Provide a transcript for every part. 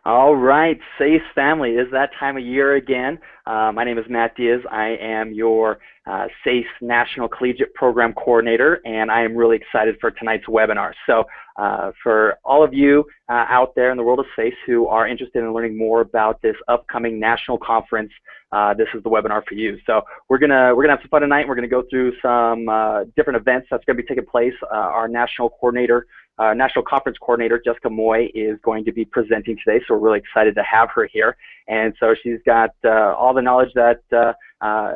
All right, SASE family, it is that time of year again. My name is Matt Diaz. I am your SASE National Collegiate Program Coordinator, and I am really excited for tonight's webinar. So for all of you out there in the world of SASE who are interested in learning more about this upcoming national conference, this is the webinar for you. So we're gonna have some fun tonight. We're gonna go through some different events that's gonna be taking place. Our national conference coordinator, Jessica Moy, is going to be presenting today, so we're really excited to have her here. And so she's got all the knowledge that,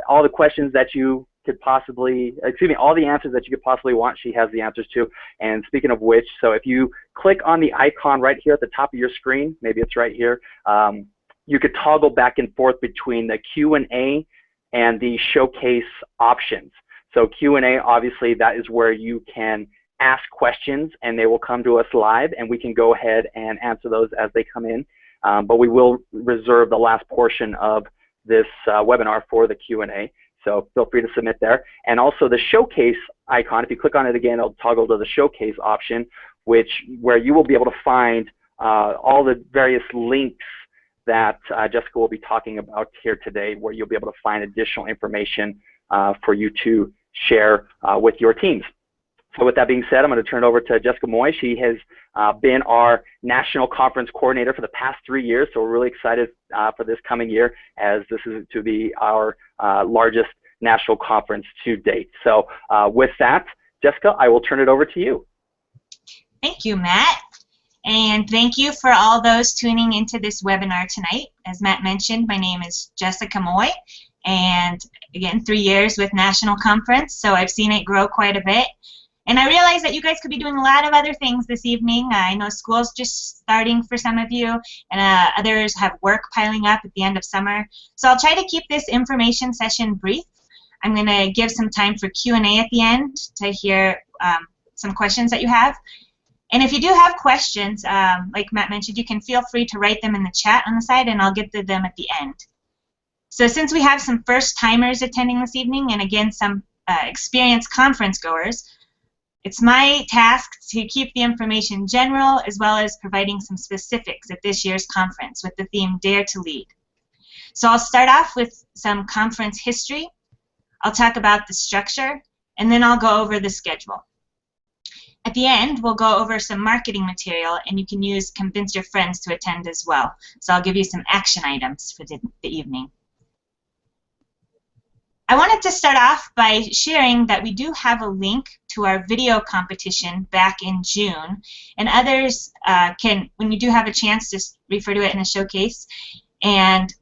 all the questions that you could possibly, all the answers that you could possibly want, she has the answers to. And speaking of which, so if you click on the icon right here at the top of your screen, maybe it's right here, you could toggle back and forth between the Q&A and the showcase options. So Q&A, obviously, that is where you can ask questions and they will come to us live and we can go ahead and answer those as they come in. But we will reserve the last portion of this webinar for the Q&A. So feel free to submit there. And also the showcase icon, if you click on it again, it'll toggle to the showcase option, where you will be able to find all the various links that Jessica will be talking about here today, where you'll be able to find additional information for you to share with your teams. So with that being said, I'm going to turn it over to Jessica Moy. She has been our national conference coordinator for the past 3 years, so we're really excited for this coming year, as this is to be our largest national conference to date. So with that, Jessica, I will turn it over to you. Thank you, Matt. And thank you for all those tuning into this webinar tonight. As Matt mentioned, my name is Jessica Moy, and again, 3 years with National Conference, so I've seen it grow quite a bit. And I realize that you guys could be doing a lot of other things this evening. I know school's just starting for some of you, and others have work piling up at the end of summer. So I'll try to keep this information session brief. I'm going to give some time for Q&A at the end to hear some questions that you have. And if you do have questions, like Matt mentioned, you can feel free to write them in the chat on the side, and I'll get to them at the end. So since we have some first-timers attending this evening, and again, some experienced conference goers, it's my task to keep the information general as well as providing some specifics at this year's conference with the theme Dare to Lead. So I'll start off with some conference history. I'll talk about the structure, and then I'll go over the schedule. At the end, we'll go over some marketing material, and you can convince your friends to attend as well. So I'll give you some action items for the evening. I wanted to start off by sharing that we do have a link to our video competition back in June, and others can, when you do have a chance, just refer to it in the showcase. And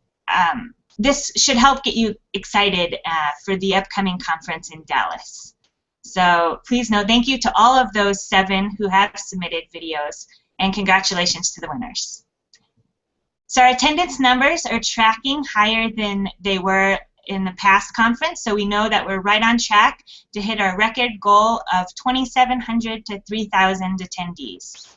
this should help get you excited for the upcoming conference in Dallas. So please know, thank you to all of those 7 who have submitted videos, and congratulations to the winners. So our attendance numbers are tracking higher than they were in the past conference, so we know that we're right on track to hit our record goal of 2,700 to 3,000 attendees.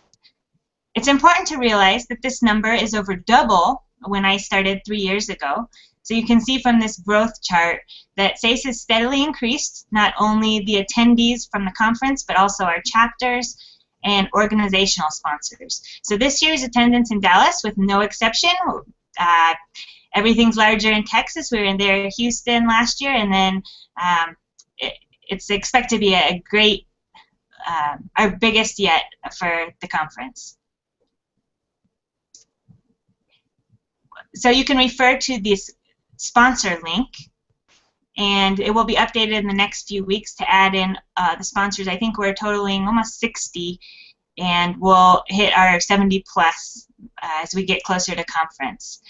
It's important to realize that this number is over double when I started 3 years ago. So you can see from this growth chart that SASE has steadily increased, not only the attendees from the conference, but also our chapters and organizational sponsors. So this year's attendance in Dallas, with no exception, everything's larger in Texas. We were in there in Houston last year, and then it's expected to be a great, our biggest yet for the conference. So you can refer to this sponsor link, and it will be updated in the next few weeks to add in the sponsors. I think we're totaling almost 60, and we'll hit our 70 plus as we get closer to conference.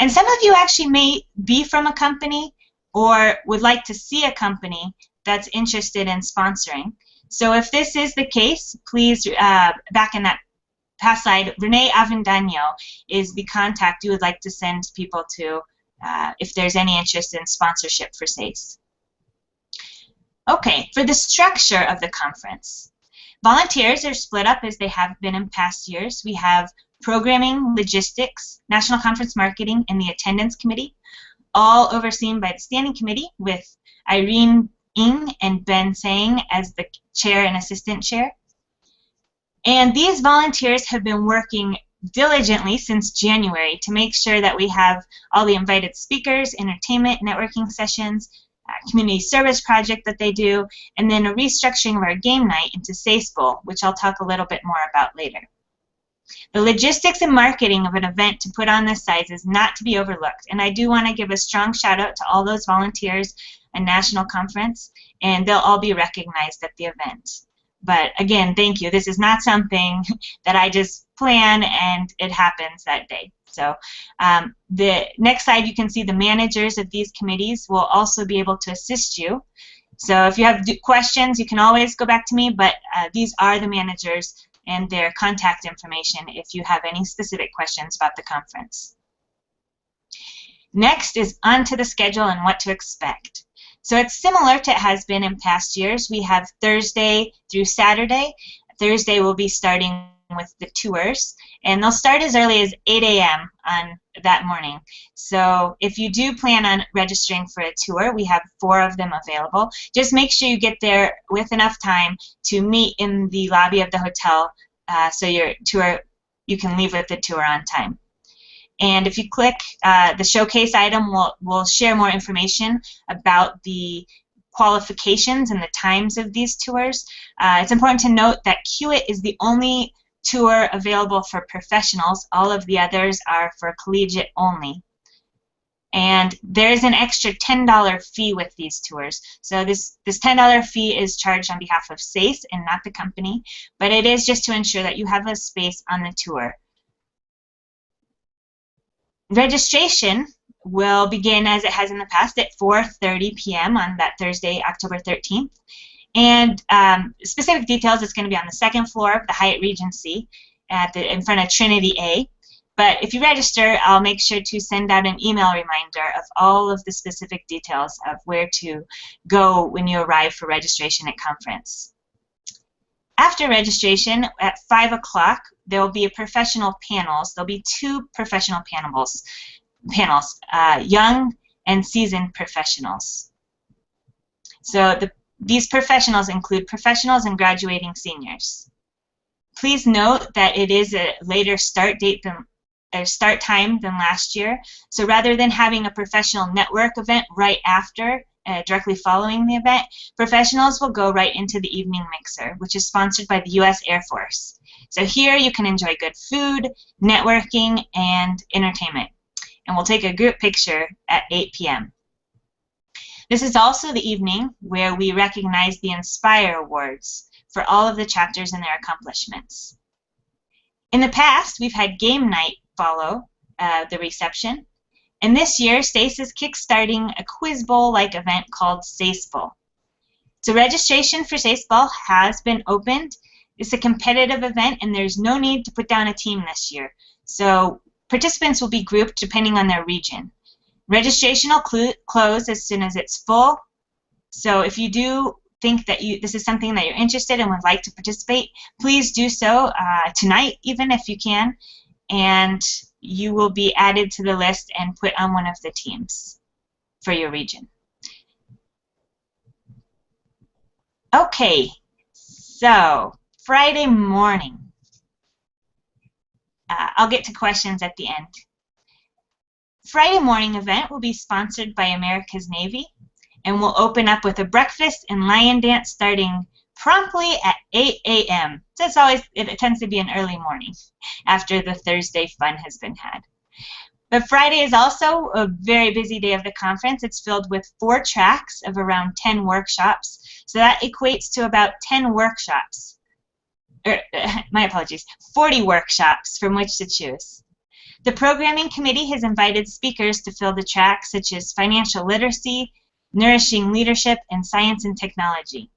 And some of you actually may be from a company or would like to see a company that's interested in sponsoring. So if this is the case, please, back in that past slide, Renee Avendano is the contact you would like to send people to if there's any interest in sponsorship for SASE. Okay, for the structure of the conference, volunteers are split up as they have been in past years. We have programming, logistics, national conference marketing, and the attendance committee, all overseen by the standing committee with Irene Ng and Ben Sang as the chair and assistant chair. And these volunteers have been working diligently since January to make sure that we have all the invited speakers, entertainment, networking sessions, community service project that they do, and then a restructuring of our game night into SASE Bowl, which I'll talk a little bit more about later. The logistics and marketing of an event to put on this size is not to be overlooked, and I do want to give a strong shout out to all those volunteers at National Conference, and they'll all be recognized at the event. But again, thank you. This is not something that I just plan and it happens that day. So the next slide, you can see the managers of these committees will also be able to assist you. So if you have questions, you can always go back to me, but these are the managers and their contact information if you have any specific questions about the conference. Next is onto the schedule and what to expect. So it's similar to it has been in past years. We have Thursday through Saturday. Thursday we'll be starting with the tours, and they'll start as early as 8 a.m. on that morning. So if you do plan on registering for a tour, we have 4 of them available. Just make sure you get there with enough time to meet in the lobby of the hotel so your tour, you can leave with the tour on time. And if you click the showcase item, we'll share more information about the qualifications and the times of these tours. It's important to note that QIT is the only tour available for professionals. All of the others are for collegiate only. And there's an extra $10 fee with these tours. So this $10 fee is charged on behalf of SASE and not the company, but it is just to ensure that you have a space on the tour. Registration will begin as it has in the past at 4:30 p.m. on that Thursday, October 13th. And specific details, it's going to be on the 2nd floor of the Hyatt Regency in front of Trinity A. But if you register, I'll make sure to send out an email reminder of all of the specific details of where to go when you arrive for registration at conference. After registration, at 5 o'clock, there will be a professional panels. There'll be 2 professional panels, young and seasoned professionals. So these professionals include professionals and graduating seniors. Please note that it is a later start time than last year. So rather than having a professional network event right after, directly following the event, professionals will go right into the evening mixer, which is sponsored by the U.S. Air Force. So here you can enjoy good food, networking, and entertainment. And we'll take a group picture at 8 p.m. This is also the evening where we recognize the Inspire Awards for all of the chapters and their accomplishments. In the past, we've had game night follow the reception. And this year, SASE is kickstarting a quiz bowl-like event called SASE Bowl. So registration for SASE Bowl has been opened. It's a competitive event, and there's no need to put down a team this year. So participants will be grouped depending on their region. Registration will close as soon as it's full. So if you do think that this is something that you're interested in and would like to participate, please do so tonight, even if you can, and you will be added to the list and put on one of the teams for your region. Okay, so Friday morning. I'll get to questions at the end. Friday morning event will be sponsored by America's Navy, and we'll open up with a breakfast and lion dance starting promptly at 8 a.m. So it tends to be an early morning after the Thursday fun has been had. But Friday is also a very busy day of the conference. It's filled with 4 tracks of around 10 workshops. So that equates to about 10 workshops. My apologies, 40 workshops from which to choose. The programming committee has invited speakers to fill the tracks such as financial literacy, nourishing leadership, and science and technology.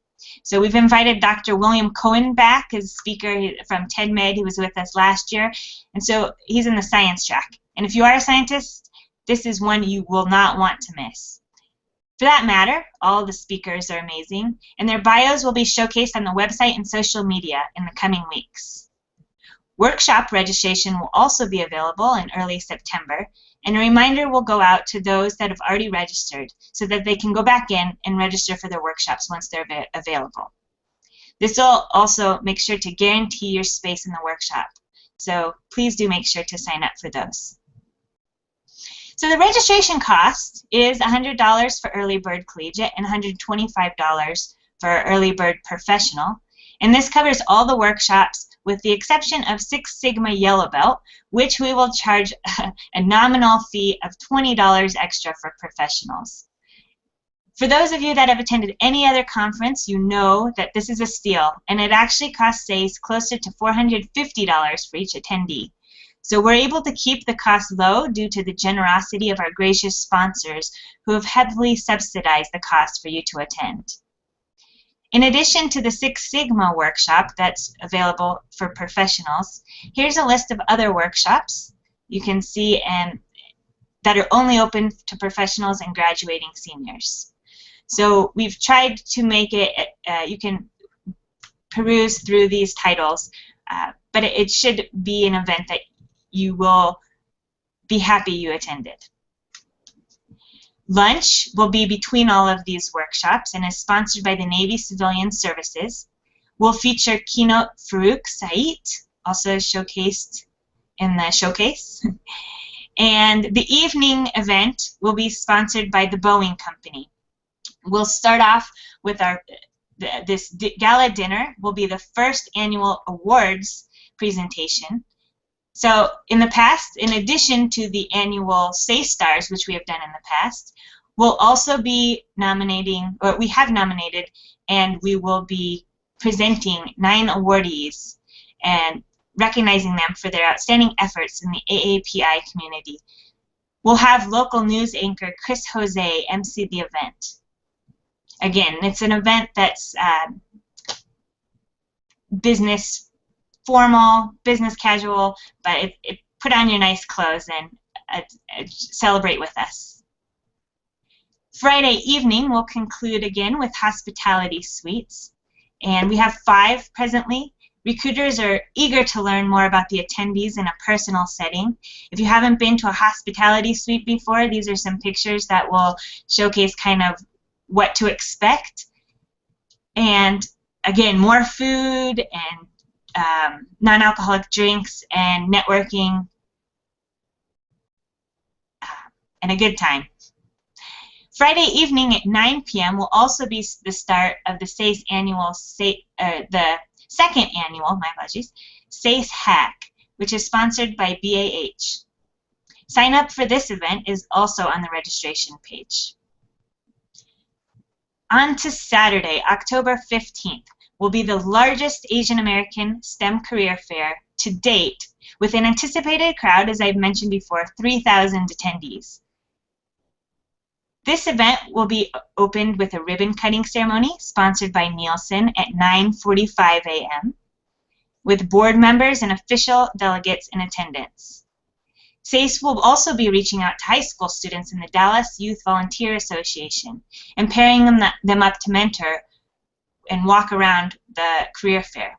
So we've invited Dr. William Cohen back as a speaker from TEDMed. He was with us last year, and so he's in the science track. And if you are a scientist, this is one you will not want to miss. For that matter, all the speakers are amazing, and their bios will be showcased on the website and social media in the coming weeks. Workshop registration will also be available in early September, and a reminder will go out to those that have already registered so that they can go back in and register for their workshops once they're available. This will also make sure to guarantee your space in the workshop. So please do make sure to sign up for those. So the registration cost is $100 for Early Bird Collegiate and $125 for Early Bird Professional. And this covers all the workshops with the exception of Six Sigma Yellow Belt, which we will charge a nominal fee of $20 extra for professionals. For those of you that have attended any other conference, you know that this is a steal, and it actually costs SASE closer to $450 for each attendee. So we're able to keep the cost low due to the generosity of our gracious sponsors who have heavily subsidized the cost for you to attend. In addition to the Six Sigma workshop that's available for professionals, here's a list of other workshops you can see and that are only open to professionals and graduating seniors. So we've tried to make it, you can peruse through these titles, but it should be an event that you will be happy you attended. Lunch will be between all of these workshops and is sponsored by the Navy Civilian Services. We'll feature keynote Farouk Said, also showcased in the showcase. And the evening event will be sponsored by the Boeing Company. We'll start off with this gala dinner will be the first annual awards presentation. So in the past, in addition to the annual SASE Stars, which we have done in the past, we'll also be nominating, or we have nominated, and we will be presenting 9 awardees and recognizing them for their outstanding efforts in the AAPI community. We'll have local news anchor Chris Jose MC the event. Again, it's an event that's business formal, business casual, but put on your nice clothes and celebrate with us. Friday evening we'll conclude again with hospitality suites, and we have 5 presently. Recruiters are eager to learn more about the attendees in a personal setting. If you haven't been to a hospitality suite before, these are some pictures that will showcase kind of what to expect. And again, more food and non-alcoholic drinks and networking and a good time. Friday evening at 9 p.m. will also be the start of the SASE annual, the second annual, my apologies, SASEhack, which is sponsored by BAH. Sign up for this event is also on the registration page. On to Saturday, October 15th, will be the largest Asian American STEM career fair to date, with an anticipated crowd, as I've mentioned before, 3,000 attendees. This event will be opened with a ribbon cutting ceremony sponsored by Nielsen at 9:45 a.m. with board members and official delegates in attendance. SASE will also be reaching out to high school students in the Dallas Youth Volunteer Association and pairing them up to mentor and walk around the career fair.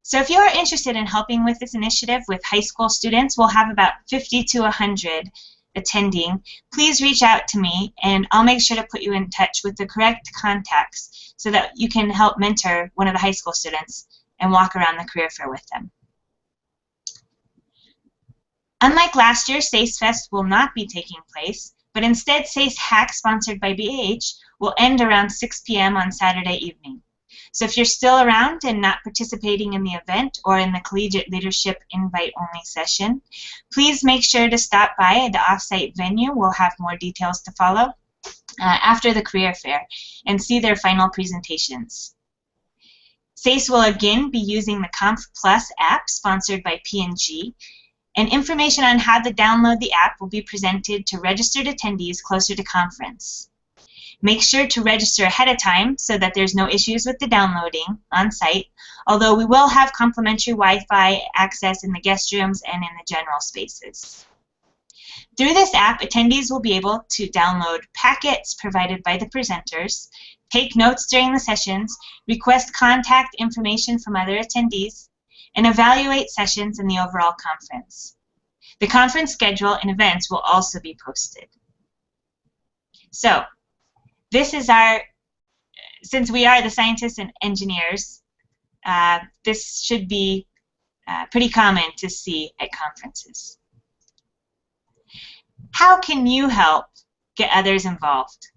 So if you are interested in helping with this initiative with high school students, we'll have about 50 to 100 attending. Please reach out to me and I'll make sure to put you in touch with the correct contacts so that you can help mentor one of the high school students and walk around the career fair with them. Unlike last year, SASE Fest will not be taking place, but instead SASEhack, sponsored by BAH, will end around 6 p.m. on Saturday evening. So if you're still around and not participating in the event or in the Collegiate Leadership invite-only session, please make sure to stop by the off-site venue. We'll have more details to follow after the career fair and see their final presentations. SASE will again be using the Conf Plus app sponsored by P&G, and information on how to download the app will be presented to registered attendees closer to conference. Make sure to register ahead of time so that there's no issues with the downloading on site, although we will have complimentary Wi-Fi access in the guest rooms and in the general spaces. Through this app, attendees will be able to download packets provided by the presenters, take notes during the sessions, request contact information from other attendees, and evaluate sessions in the overall conference. The conference schedule and events will also be posted. So, this is our, since we are the scientists and engineers, this should be pretty common to see at conferences. How can you help get others involved?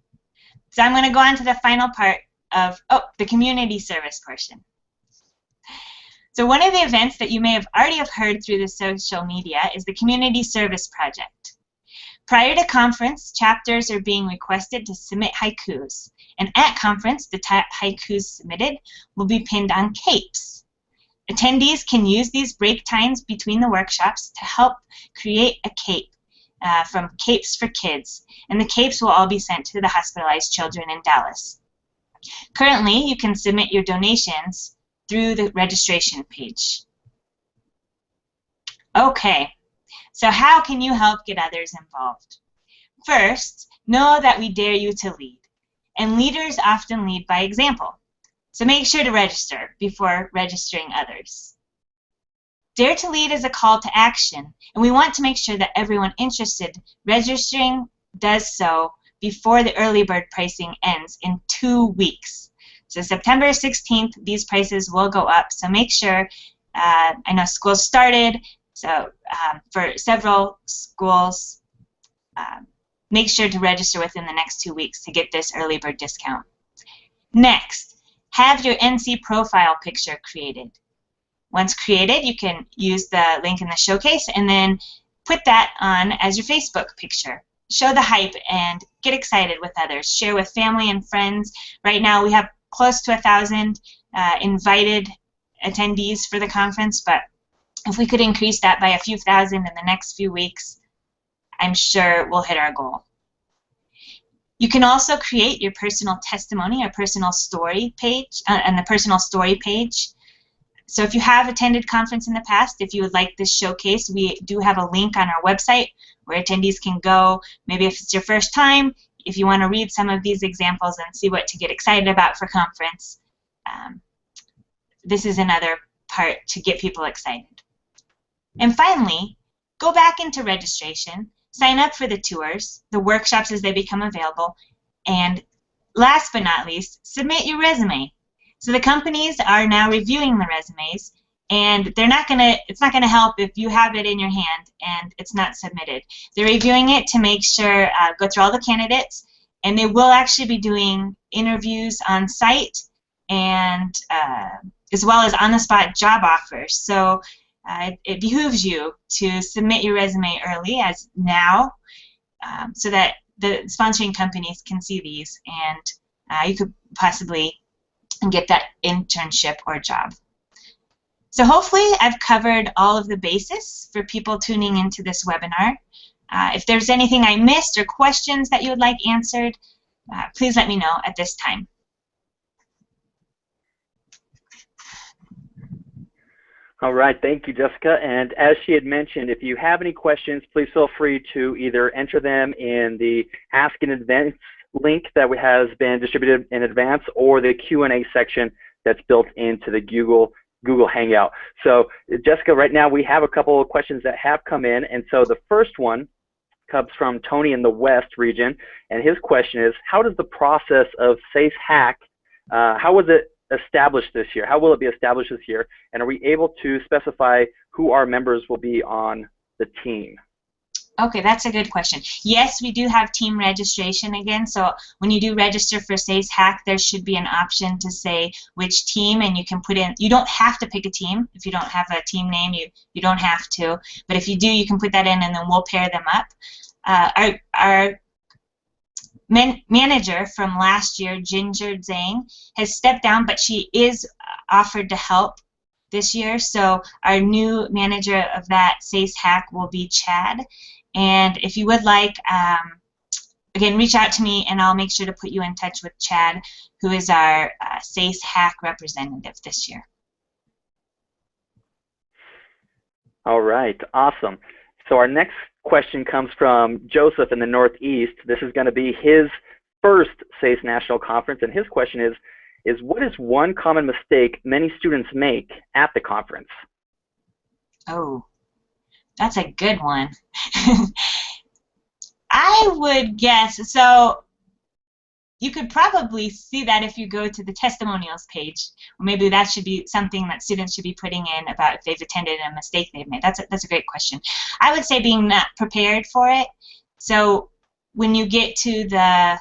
So I'm going to go on to the final part of the community service portion. So one of the events that you may have already heard through the social media is the Community Service Project. Prior to conference, chapters are being requested to submit haikus, and at conference, the haikus submitted will be pinned on capes. Attendees can use these break times between the workshops to help create a cape from Capes for Kids, and the capes will all be sent to the hospitalized children in Dallas. Currently, you can submit your donations through the registration page. Okay, so how can you help get others involved? First, know that we dare you to lead, and leaders often lead by example. So make sure to register before registering others. Dare to Lead is a call to action, and we want to make sure that everyone interested registering does so before the early bird pricing ends in 2 weeks. So September 16th, these prices will go up, so make sure, I know school started, so for several schools, make sure to register within the next 2 weeks to get this early bird discount. Next, have your NC profile picture created. Once created, you can use the link in the showcase and then put that on as your Facebook picture. Show the hype and get excited with others. Share with family and friends. Right now we have close to 1,000 invited attendees for the conference, but if we could increase that by a few thousand in the next few weeks, I'm sure we'll hit our goal. You can also create your personal testimony or personal story page on the personal story page. So if you have attended conference in the past, if you would like this showcase, we do have a link on our website where attendees can go. Maybe if it's your first time, if you want to read some of these examples and see what to get excited about for conference, this is another part to get people excited. And finally, go back into registration, sign up for the tours, the workshops as they become available, and last but not least, submit your resume. So the companies are now reviewing the resumes, and it's not gonna help if you have it in your hand and it's not submitted. They're reviewing it to make sure, go through all the candidates, and they will actually be doing interviews on site and as well as on-the-spot job offers. So it behooves you to submit your resume early as now so that the sponsoring companies can see these and you could possibly get that internship or job. So hopefully I've covered all of the basis for people tuning into this webinar. If there's anything I missed or questions that you would like answered, please let me know at this time. All right, thank you, Jessica. And as she had mentioned, if you have any questions, please feel free to either enter them in the Ask in Advance link that has been distributed in advance, or the Q&A section that's built into the Google Hangout. So, Jessica, right now we have a couple of questions that have come in, and so the first one comes from Tony in the West region, and his question is, how does the process of SASEhack, how was it established this year? How will it be established this year? And are we able to specify who our members will be on the team? Okay, that's a good question. Yes, we do have team registration again. So when you do register for SASEhack, there should be an option to say which team, and you can put in, you don't have to pick a team. If you don't have a team name, you don't have to. But if you do, you can put that in, and then we'll pair them up. Our manager from last year, Ginger Zhang, has stepped down, but she is offered to help this year. So our new manager of that SASEhack will be Chad. And if you would like, again, reach out to me, and I'll make sure to put you in touch with Chad, who is our SASEhack representative this year. All right, awesome. So our next question comes from Joseph in the Northeast. This is going to be his first SASE National Conference, and his question is what is one common mistake many students make at the conference? Oh, that's a good one. I would guess, so you could probably see that if you go to the testimonials page. Or maybe that should be something that students should be putting in about if they've attended a mistake they've made. That's a great question. I would say being not prepared for it. So when you get to the,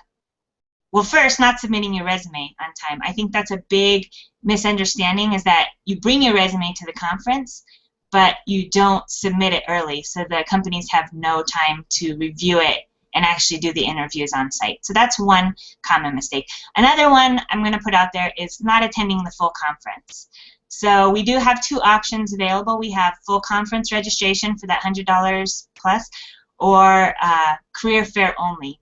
well, first, not submitting your resume on time. I think that's a big misunderstanding, is that you bring your resume to the conference, but you don't submit it early, so the companies have no time to review it and actually do the interviews on site. So that's one common mistake. Another one I'm going to put out there is not attending the full conference. So we do have two options available. We have full conference registration for that $100 plus, or career fair only.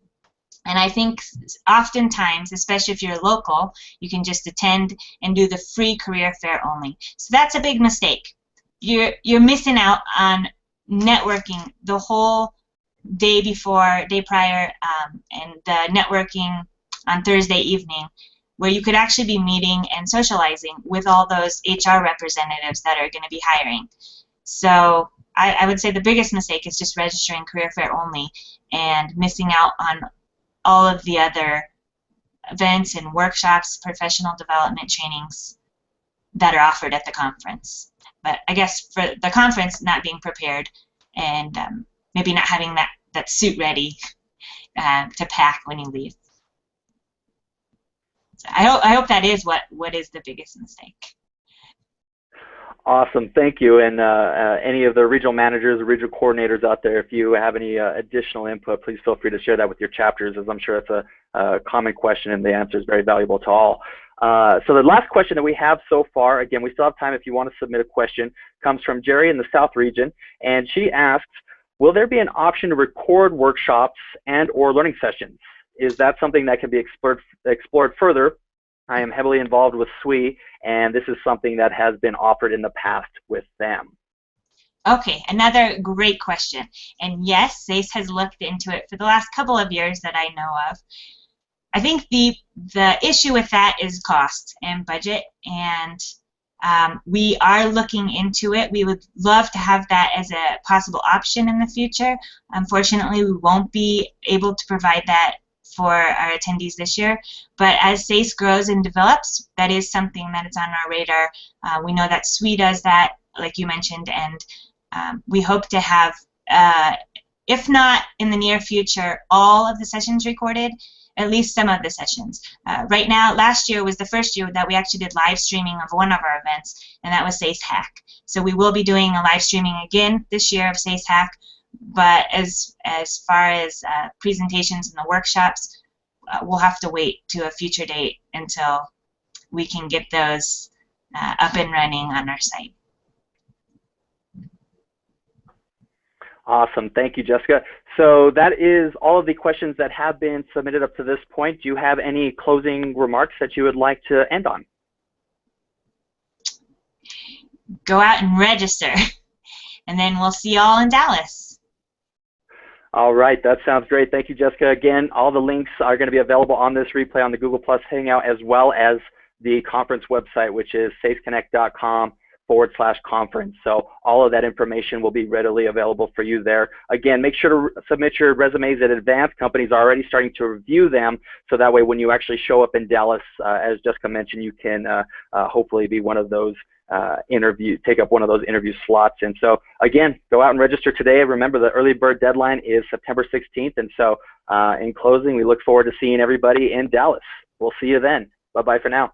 And I think oftentimes, especially if you're local, you can just attend and do the free career fair only. So that's a big mistake. You're missing out on networking the whole day before, day prior, and the networking on Thursday evening, where you could actually be meeting and socializing with all those HR representatives that are going to be hiring. So I would say the biggest mistake is just registering career fair only and missing out on all of the other events and workshops, professional development trainings that are offered at the conference. But I guess for the conference, not being prepared and maybe not having that suit ready to pack when you leave. So I hope that is what is the biggest mistake. Awesome, thank you. And any of the regional managers or regional coordinators out there, if you have any additional input, please feel free to share that with your chapters, as I'm sure it's a common question and the answer is very valuable to all. So the last question that we have so far, again, we still have time if you want to submit a question, comes from Jerry in the South region, and she asks, will there be an option to record workshops and or learning sessions? Is that something that can be explored further? I am heavily involved with SWE, and this is something that has been offered in the past with them. Okay, another great question. And yes, SASE has looked into it for the last couple of years that I know of. I think the issue with that is cost and budget, and we are looking into it. We would love to have that as a possible option in the future. Unfortunately, we won't be able to provide that for our attendees this year, but as SASE grows and develops, that is something that is on our radar. We know that SWE does that, like you mentioned, and we hope to have, if not in the near future, all of the sessions recorded, at least some of the sessions. Right now, last year was the first year that we actually did live streaming of one of our events, and that was SASEhack. So we will be doing a live streaming again this year of SASEhack. But as far as presentations and the workshops, we'll have to wait to a future date until we can get those up and running on our site. Awesome. Thank you, Jessica. So that is all of the questions that have been submitted up to this point. Do you have any closing remarks that you would like to end on? Go out and register, and then we'll see you all in Dallas. All right, that sounds great. Thank you, Jessica. Again, all the links are going to be available on this replay on the Google Plus Hangout, as well as the conference website, which is saseconnect.com/conference. So all of that information will be readily available for you there. Again, make sure to submit your resumes in advance. Companies are already starting to review them, so that way when you actually show up in Dallas, as Jessica mentioned, you can hopefully be one of those take up one of those interview slots. And so again, go out and register today. Remember, the early bird deadline is September 16th. And so in closing, we look forward to seeing everybody in Dallas. We'll see you then. Bye-bye for now.